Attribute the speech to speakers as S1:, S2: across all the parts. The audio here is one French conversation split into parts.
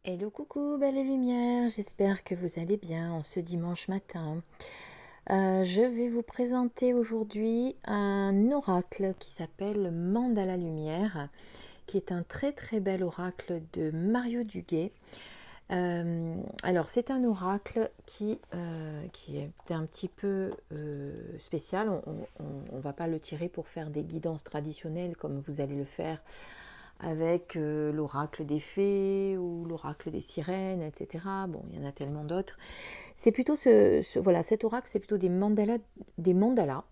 S1: Hello, coucou, belle lumière, j'espère que vous allez bien en ce dimanche matin. Je vais vous présenter aujourd'hui un oracle qui s'appelle Mandala Lumière, qui est un très très bel oracle de Mario Duguay. Alors c'est un oracle qui est un petit peu spécial. On ne va pas le tirer pour faire des guidances traditionnelles comme vous allez le faire avec l'oracle des fées ou l'oracle des sirènes, etc. Bon, il y en a tellement d'autres. C'est plutôt voilà, cet oracle, c'est plutôt des mandalas.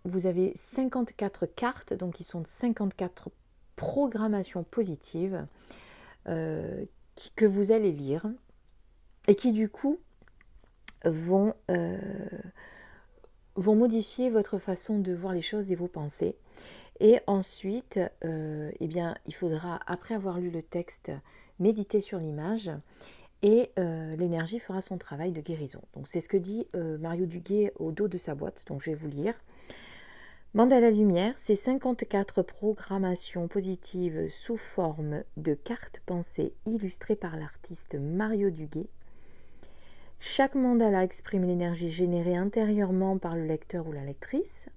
S1: Vous avez 54 cartes, donc qui sont 54 programmations positives que vous allez lire et qui du coup vont, vont modifier votre façon de voir les choses et vos pensées. Et ensuite, eh bien, il faudra, après avoir lu le texte, méditer sur l'image et l'énergie fera son travail de guérison. Donc c'est ce que dit Mario Duguay au dos de sa boîte, donc je vais vous lire. Mandala Lumière, c'est 54 programmations positives sous forme de cartes pensées illustrées par l'artiste Mario Duguay. Chaque mandala exprime l'énergie générée intérieurement par le lecteur ou la lectrice.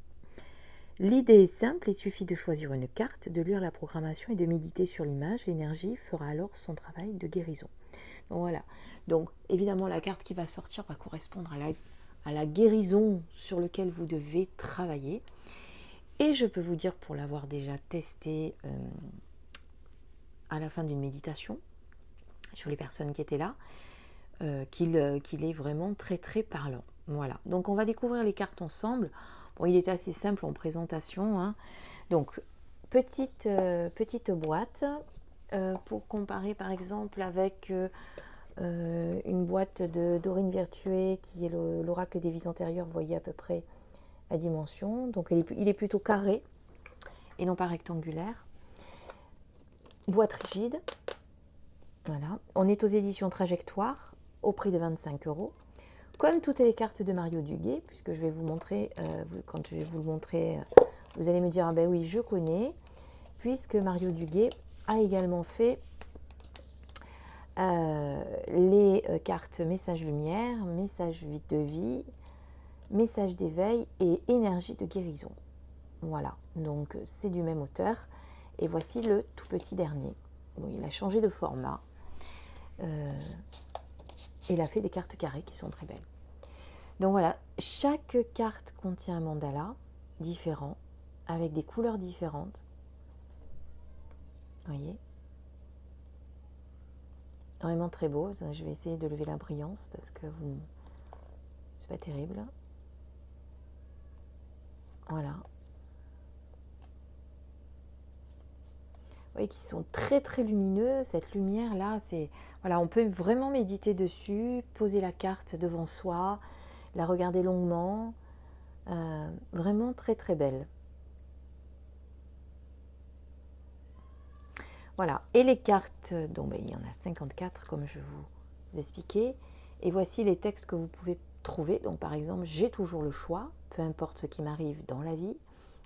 S1: L'idée est simple, il suffit de choisir une carte, de lire la programmation et de méditer sur l'image. L'énergie fera alors son travail de guérison. Donc voilà. Donc évidemment, la carte qui va sortir va correspondre à la guérison sur laquelle vous devez travailler. Et je peux vous dire, pour l'avoir déjà testé à la fin d'une méditation, sur les personnes qui étaient là, qu'il est vraiment très très parlant. Voilà. Donc on va découvrir les cartes ensemble. Bon, il est assez simple en présentation, hein. Donc, petite boîte pour comparer par exemple avec une boîte de Dorine Virtué qui est l'oracle des vies antérieures, vous voyez à peu près la dimension. Donc il est plutôt carré et non pas rectangulaire. Boîte rigide. Voilà. On est aux éditions Trajectoire au prix de 25 euros. Comme toutes les cartes de Mario Duguay, puisque je vais vous montrer, quand je vais vous le montrer, vous allez me dire, ah ben oui, je connais, puisque Mario Duguay a également fait les cartes message lumière, message vide de vie, message d'éveil et énergie de guérison. Voilà, donc c'est du même auteur. Et voici le tout petit dernier. Bon, il a changé de format. Il a fait des cartes carrées qui sont très belles. Donc voilà, chaque carte contient un mandala différent, avec des couleurs différentes. Vous voyez, vraiment très beau. Je vais essayer de lever la brillance parce que c'est pas terrible. Voilà. Vous voyez qu'ils sont très très lumineux. Cette lumière là, c'est voilà, on peut vraiment méditer dessus, poser la carte devant soi, la regarder longuement. Vraiment très très belle. Voilà. Et les cartes, donc il y en a 54 comme je vous expliquais. Et voici les textes que vous pouvez trouver. Donc par exemple, j'ai toujours le choix, peu importe ce qui m'arrive dans la vie.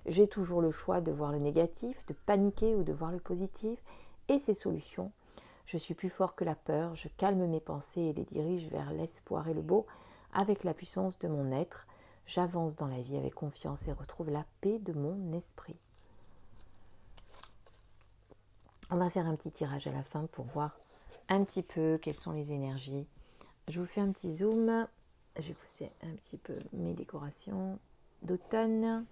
S1: J'ai toujours le choix de voir le négatif, de paniquer ou de voir le positif et ses solutions. Je suis plus fort que la peur, je calme mes pensées et les dirige vers l'espoir et le beau avec la puissance de mon être. J'avance dans la vie avec confiance et retrouve la paix de mon esprit. On va faire un petit tirage à la fin pour voir un petit peu quelles sont les énergies. Je vous fais un petit zoom. Je vais pousser un petit peu mes décorations d'automne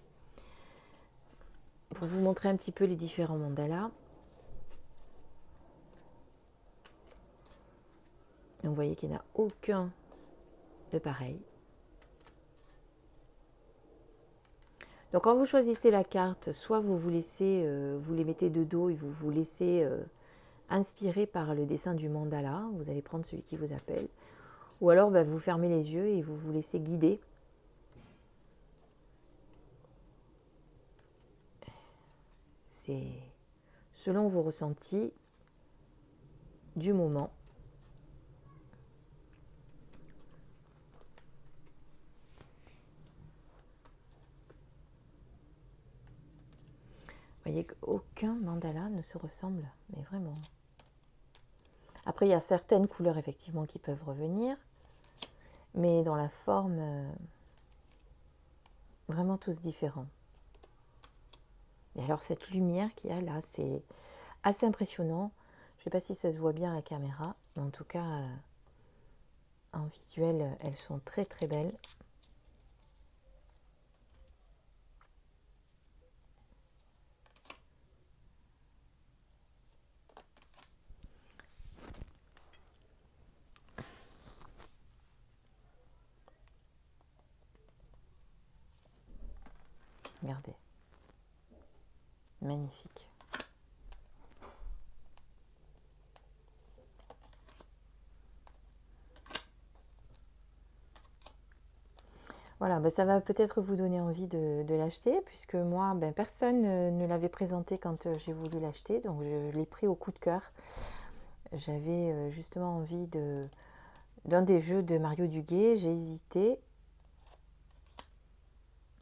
S1: pour vous montrer un petit peu les différents mandalas. Donc vous voyez qu'il n'y en a aucun de pareil. Donc quand vous choisissez la carte, soit vous vous laissez, vous les mettez de dos et vous vous laissez inspirer par le dessin du mandala. Vous allez prendre celui qui vous appelle. Ou alors vous fermez les yeux et vous vous laissez guider. C'est selon vos ressentis du moment. Vous voyez qu'aucun mandala ne se ressemble, mais vraiment. Après, il y a certaines couleurs effectivement qui peuvent revenir, mais dans la forme, vraiment tous différents. Et alors cette lumière qu'il y a là, c'est assez impressionnant. Je ne sais pas si ça se voit bien à la caméra, mais en tout cas, en visuel, elles sont très très belles. Regardez, magnifique. Voilà, ben ça va peut-être vous donner envie de l'acheter, puisque moi, personne ne l'avait présenté quand j'ai voulu l'acheter, donc je l'ai pris au coup de cœur. J'avais justement envie d'un des jeux de Mario Duguay, j'ai hésité,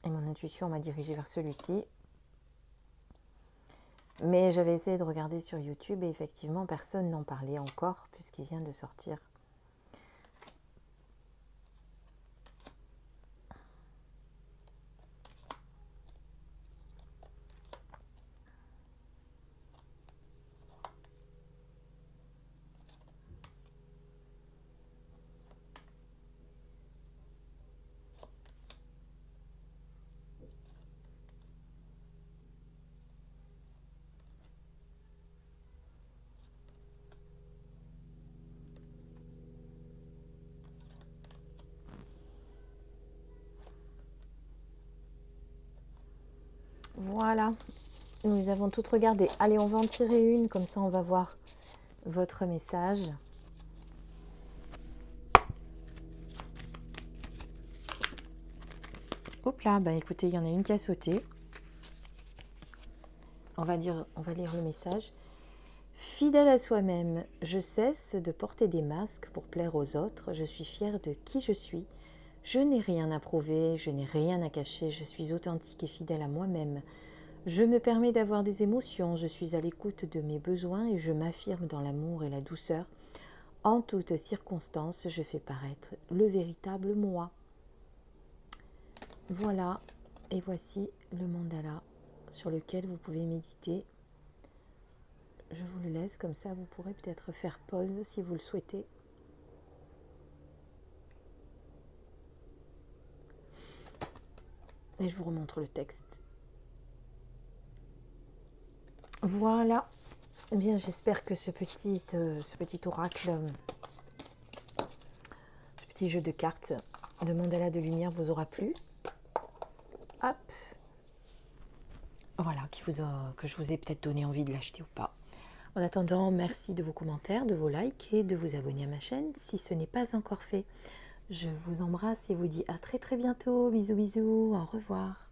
S1: et mon intuition m'a dirigée vers celui-ci. Mais j'avais essayé de regarder sur YouTube, et effectivement, personne n'en parlait encore, puisqu'il vient de sortir. Voilà, nous avons toutes regardé. Allez, on va en tirer une, comme ça on va voir votre message. Hop là, écoutez, il y en a une qui a sauté. On va lire le message. Fidèle à soi-même, je cesse de porter des masques pour plaire aux autres. Je suis fière de qui je suis. Je n'ai rien à prouver, je n'ai rien à cacher. Je suis authentique et fidèle à moi-même. Je me permets d'avoir des émotions. Je suis à l'écoute de mes besoins et je m'affirme dans l'amour et la douceur. En toutes circonstances, je fais paraître le véritable moi. Voilà, et voici le mandala sur lequel vous pouvez méditer. Je vous le laisse, comme ça vous pourrez peut-être faire pause si vous le souhaitez. Et je vous remontre le texte. Voilà. Eh bien, j'espère que ce petit oracle, ce petit jeu de cartes de mandala de lumière vous aura plu. Hop. Voilà, que je vous ai peut-être donné envie de l'acheter ou pas. En attendant, merci de vos commentaires, de vos likes et de vous abonner à ma chaîne si ce n'est pas encore fait. Je vous embrasse et vous dis à très très bientôt. Bisous bisous, au revoir.